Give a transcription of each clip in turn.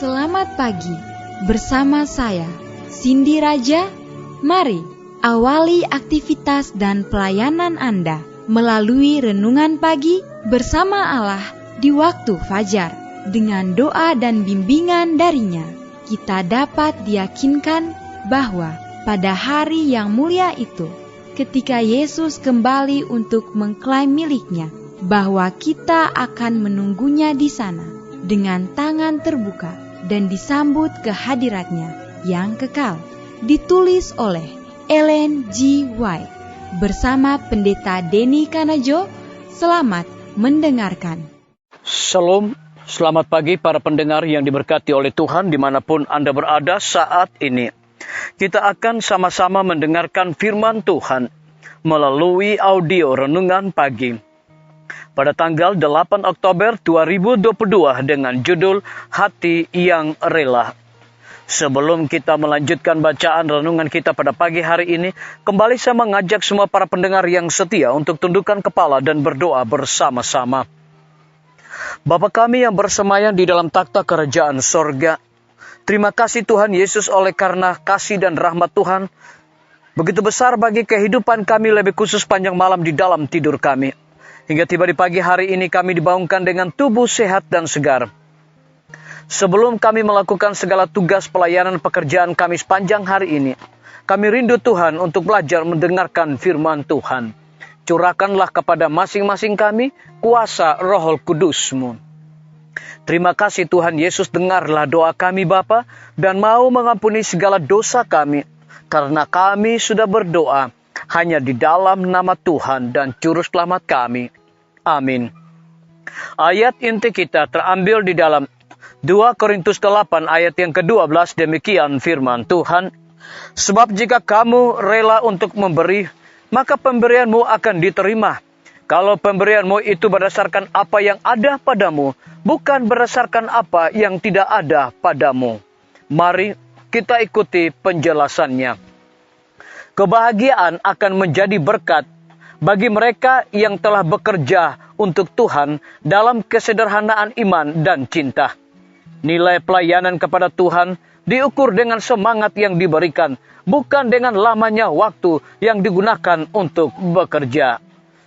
Selamat pagi, bersama saya, Cindy Raja. Mari awali aktivitas dan pelayanan Anda melalui renungan pagi bersama Allah di waktu fajar. Dengan doa dan bimbingan darinya, kita dapat diyakinkan bahwa pada hari yang mulia itu, ketika Yesus kembali untuk mengklaim miliknya, bahwa kita akan menunggunya di sana dengan tangan terbuka dan disambut ke hadiratnya yang kekal. Ditulis oleh Ellen G. White bersama Pendeta Denny Kanajo. Selamat mendengarkan. Shalom, selamat pagi para pendengar yang diberkati oleh Tuhan dimanapun Anda berada saat ini. Kita akan sama-sama mendengarkan firman Tuhan melalui audio renungan pagi pada tanggal 8 Oktober 2022 dengan judul Hati yang Rela. Sebelum kita melanjutkan bacaan renungan kita pada pagi hari ini, kembali saya mengajak semua para pendengar yang setia untuk tundukkan kepala dan berdoa bersama-sama. Bapa kami yang bersemayam di dalam takhta kerajaan sorga, terima kasih Tuhan Yesus oleh karena kasih dan rahmat Tuhan begitu besar bagi kehidupan kami, lebih khusus panjang malam di dalam tidur kami. Hingga tiba di pagi hari ini kami dibangunkan dengan tubuh sehat dan segar. Sebelum kami melakukan segala tugas pelayanan pekerjaan kami sepanjang hari ini, kami rindu Tuhan untuk belajar mendengarkan firman Tuhan. Curahkanlah kepada masing-masing kami kuasa Roh Kudus-Mu. Terima kasih Tuhan Yesus, dengarlah doa kami Bapa dan mau mengampuni segala dosa kami, karena kami sudah berdoa hanya di dalam nama Tuhan dan Juru Selamat kami. Amin. Ayat inti kita terambil di dalam 2 Korintus 8 ayat yang ke-12, demikian firman Tuhan. Sebab jika kamu rela untuk memberi, maka pemberianmu akan diterima. Kalau pemberianmu itu berdasarkan apa yang ada padamu, bukan berdasarkan apa yang tidak ada padamu. Mari kita ikuti penjelasannya. Kebahagiaan akan menjadi berkat bagi mereka yang telah bekerja untuk Tuhan dalam kesederhanaan iman dan cinta. Nilai pelayanan kepada Tuhan diukur dengan semangat yang diberikan, bukan dengan lamanya waktu yang digunakan untuk bekerja.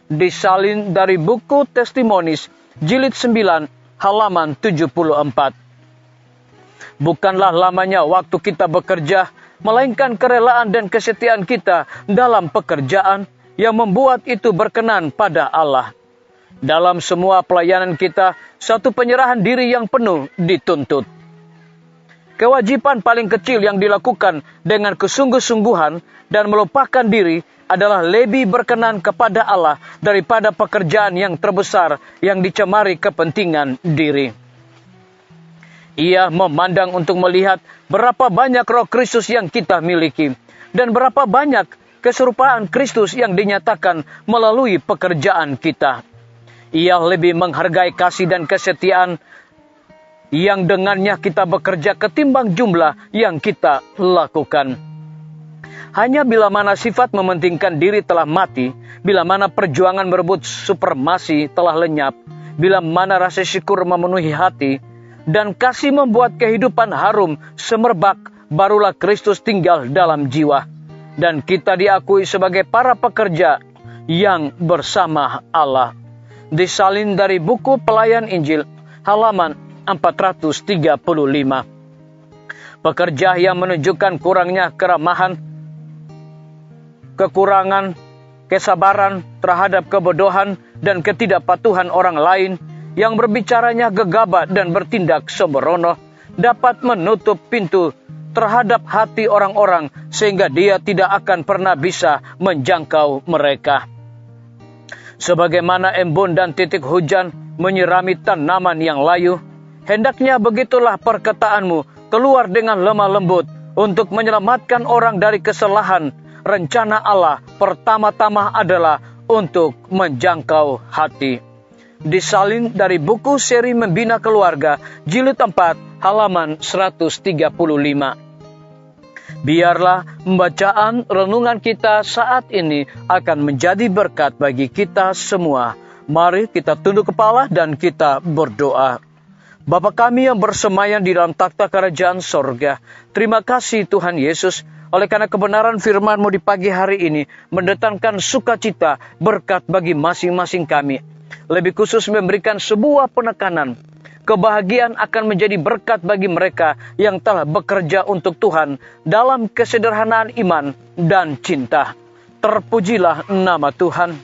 Disalin dari buku Testimonies, jilid 9, halaman 74. Bukanlah lamanya waktu kita bekerja, melainkan kerelaan dan kesetiaan kita dalam pekerjaan yang membuat itu berkenan pada Allah. Dalam semua pelayanan kita, satu penyerahan diri yang penuh dituntut. Kewajiban paling kecil yang dilakukan dengan kesungguh-sungguhan dan melupakan diri adalah lebih berkenan kepada Allah daripada pekerjaan yang terbesar yang dicemari kepentingan diri. Ia memandang untuk melihat berapa banyak Roh Kristus yang kita miliki dan berapa banyak keserupaan Kristus yang dinyatakan melalui pekerjaan kita. Ia lebih menghargai kasih dan kesetiaan yang dengannya kita bekerja ketimbang jumlah yang kita lakukan. Hanya bila mana sifat mementingkan diri telah mati, bila mana perjuangan merebut supremasi telah lenyap, bila mana rasa syukur memenuhi hati, dan kasih membuat kehidupan harum semerbak, barulah Kristus tinggal dalam jiwa. Dan kita diakui sebagai para pekerja yang bersama Allah. Disalin dari buku Pelayan Injil, halaman 435. Pekerja yang menunjukkan kurangnya keramahan, kekurangan, kesabaran terhadap kebodohan dan ketidakpatuhan orang lain, yang berbicaranya gegabah dan bertindak sembrono, dapat menutup pintu terhadap hati orang-orang sehingga dia tidak akan pernah bisa menjangkau mereka. Sebagaimana embun dan titik hujan menyirami tanaman yang layu, hendaknya begitulah perkataanmu keluar dengan lemah lembut untuk menyelamatkan orang dari kesalahan. Rencana Allah pertama-tama adalah untuk menjangkau hati. Disalin dari buku Seri Membina Keluarga, jilid 4, halaman 135. Biarlah pembacaan renungan kita saat ini akan menjadi berkat bagi kita semua. Mari kita tunduk kepala dan kita berdoa. Bapa kami yang bersemayam di dalam takhta kerajaan sorga, terima kasih Tuhan Yesus, oleh karena kebenaran firman-Mu di pagi hari ini mendatangkan sukacita, berkat bagi masing-masing kami. Lebih khusus memberikan sebuah penekanan. Kebahagiaan akan menjadi berkat bagi mereka yang telah bekerja untuk Tuhan dalam kesederhanaan iman dan cinta. Terpujilah nama Tuhan.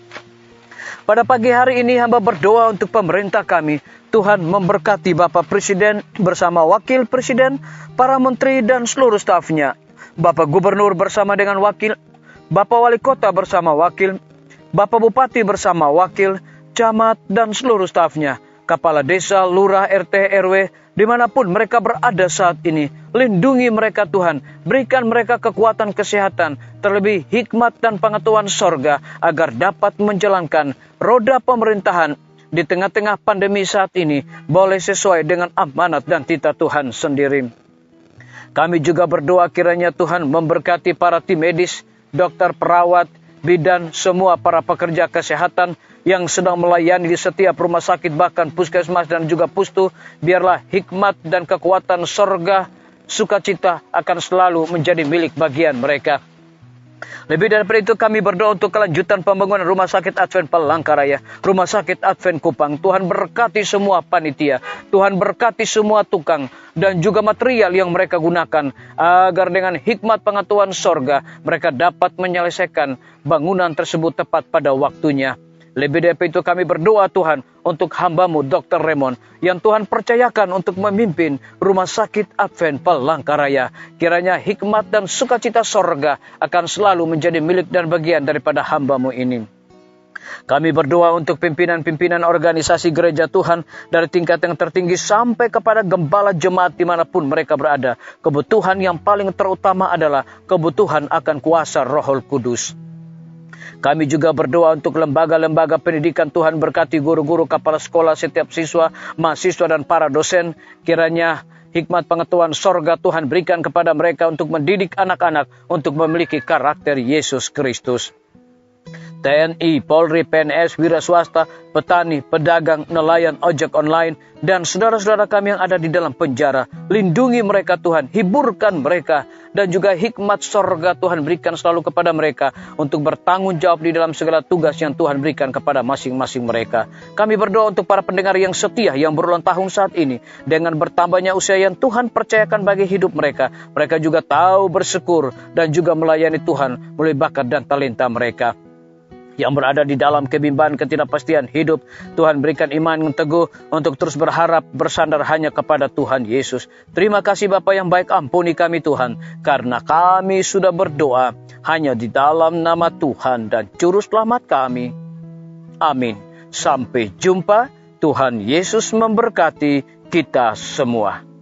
Pada pagi hari ini hamba berdoa untuk pemerintah kami. Tuhan memberkati Bapak Presiden bersama Wakil Presiden, para menteri dan seluruh stafnya. Bapak Gubernur bersama dengan wakil, Bapak Wali Kota bersama wakil, Bapak Bupati bersama wakil, camat dan seluruh stafnya. Kepala desa, lurah, RT, RW, dimanapun mereka berada saat ini. Lindungi mereka Tuhan, berikan mereka kekuatan kesehatan, terlebih hikmat dan pengetahuan sorga, agar dapat menjalankan roda pemerintahan di tengah-tengah pandemi saat ini, boleh sesuai dengan amanat dan titah Tuhan sendiri. Kami juga berdoa kiranya Tuhan memberkati para tim medis, dokter, perawat, bidan, semua para pekerja kesehatan yang sedang melayani di setiap rumah sakit, bahkan puskesmas dan juga pustu. Biarlah hikmat dan kekuatan sorga, sukacita akan selalu menjadi milik bagian mereka. Lebih daripada itu kami berdoa untuk kelanjutan pembangunan Rumah Sakit Advent Palangkaraya, Rumah Sakit Advent Kupang. Tuhan berkati semua panitia, Tuhan berkati semua tukang dan juga material yang mereka gunakan, agar dengan hikmat pengetahuan sorga mereka dapat menyelesaikan bangunan tersebut tepat pada waktunya. Lebih dari itu kami berdoa Tuhan untuk hamba-Mu Dr. Raymond yang Tuhan percayakan untuk memimpin Rumah Sakit Advent Palangkaraya. Kiranya hikmat dan sukacita sorga akan selalu menjadi milik dan bagian daripada hamba-Mu ini. Kami berdoa untuk pimpinan-pimpinan organisasi gereja Tuhan dari tingkat yang tertinggi sampai kepada gembala jemaat dimanapun mereka berada. Kebutuhan yang paling terutama adalah kebutuhan akan kuasa Roh Kudus. Kami juga berdoa untuk lembaga-lembaga pendidikan. Tuhan berkati guru-guru, kepala sekolah, setiap siswa, mahasiswa dan para dosen. Kiranya hikmat pengetahuan sorga Tuhan berikan kepada mereka untuk mendidik anak-anak untuk memiliki karakter Yesus Kristus. TNI, Polri, PNS, wira swasta, petani, pedagang, nelayan, ojek online, dan saudara-saudara kami yang ada di dalam penjara. Lindungi mereka Tuhan, hiburkan mereka, dan juga hikmat sorga Tuhan berikan selalu kepada mereka untuk bertanggung jawab di dalam segala tugas yang Tuhan berikan kepada masing-masing mereka. Kami berdoa untuk para pendengar yang setia yang berulang tahun saat ini. Dengan bertambahnya usia yang Tuhan percayakan bagi hidup mereka, mereka juga tahu bersyukur dan juga melayani Tuhan melalui bakat dan talenta mereka. Yang berada di dalam kebimbangan ketidakpastian hidup, Tuhan berikan iman yang teguh untuk terus berharap bersandar hanya kepada Tuhan Yesus. Terima kasih Bapa yang baik, ampuni kami Tuhan, karena kami sudah berdoa hanya di dalam nama Tuhan dan Juru Selamat kami. Amin. Sampai jumpa. Tuhan Yesus memberkati kita semua.